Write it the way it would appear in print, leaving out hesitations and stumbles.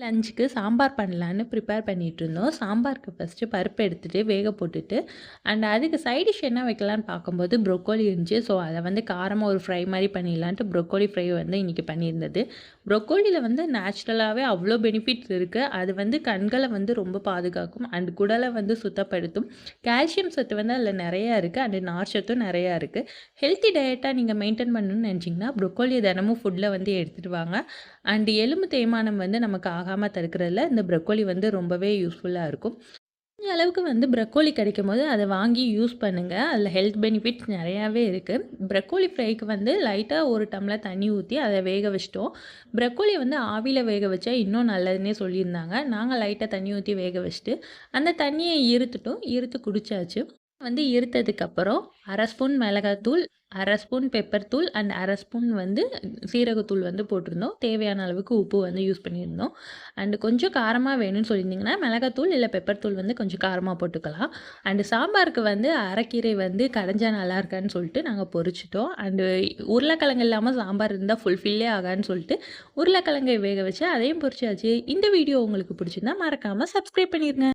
லஞ்சுக்கு சாம்பார் பண்ணலான்னு ப்ரிப்பேர் பண்ணிகிட்ருந்தோம். சாம்பாருக்கு ஃபஸ்ட்டு பருப்பு எடுத்துகிட்டு வேக போட்டுட்டு அதுக்கு சைட் டிஷ் என்ன வைக்கலான்னு பார்க்கும்போது ப்ரொக்கோலி இருந்துச்சு. ஸோ அதை காரமாக ஒரு ஃப்ரை மாதிரி பண்ணிடலான்ட்டு ப்ரொக்கோலி ஃப்ரை இன்றைக்கி பண்ணியிருந்தது. ப்ரொக்கோலியில் நேச்சுரலாகவே அவ்வளோ பெனிஃபிட்ஸ் இருக்குது. அது கண்களை ரொம்ப பாதுகாக்கும் குடலை சுத்தப்படுத்தும். கால்சியம் சத்து அதில் நிறையா இருக்குது. நார்ச்சத்தும் நிறையா இருக்குது. ஹெல்த்தி டயட்டாக நீங்கள் மெயின்டைன் பண்ணணும்னு நினச்சிங்கன்னா ப்ரொக்கோலியை தினமும் ஃபுட்டில் எடுத்துகிட்டு வாங்க. எலும்பு தேய்மானம் நமக்கு ஆகாமல் தடுக்கிறதுல இந்த ப்ரொக்கோலி ரொம்பவே யூஸ்ஃபுல்லாக இருக்கும். இந்த அளவுக்கு ப்ரொக்கோலி கிடைக்கும்போது அதை வாங்கி யூஸ் பண்ணுங்கள். அதில் ஹெல்த் பெனிஃபிட்ஸ் நிறையாவே இருக்குது. ப்ரொக்கோலி ஃப்ரைக்கு லைட்டாக ஒரு டம்ளர் தண்ணி ஊற்றி அதை வேக வச்சிட்டோம். ப்ரொக்கோலி ஆவியில் வேக வச்சா இன்னும் நல்லதுன்னே சொல்லியிருந்தாங்க. நாங்கள் லைட்டாக தண்ணி ஊற்றி வேக வச்சுட்டு அந்த தண்ணியை இருத்துட்டோம். இருத்து குடித்தாச்சு. இருத்ததுக்கப்புறம் அரை ஸ்பூன் மிளகாத்தூள், அரை ஸ்பூன் பெப்பர் தூள் அரை ஸ்பூன் சீரகத்தூள் போட்டிருந்தோம். தேவையான அளவுக்கு உப்பு யூஸ் பண்ணியிருந்தோம். கொஞ்சம் காரமாக வேணும்னு சொல்லியிருந்தீங்கன்னா மிளகாத்தூள் இல்லை பெப்பர் தூள் கொஞ்சம் காரமாக போட்டுக்கலாம். சாம்பாருக்கு அரைக்கீரை கடைஞ்சா நல்லா இருக்கான்னு சொல்லிட்டு நாங்கள் பொரிச்சிட்டோம். உருளைக்கிழங்கு இல்லாமல் சாம்பார் இருந்தால் ஃபுல்ஃபில்லே ஆகான்னு சொல்லிட்டு உருளைக்கிழங்கை வேக வச்சு அதையும் பொரிச்சாச்சு. இந்த வீடியோ உங்களுக்கு பிடிச்சிருந்தா மறக்காமல் சப்ஸ்கிரைப் பண்ணிடுங்க.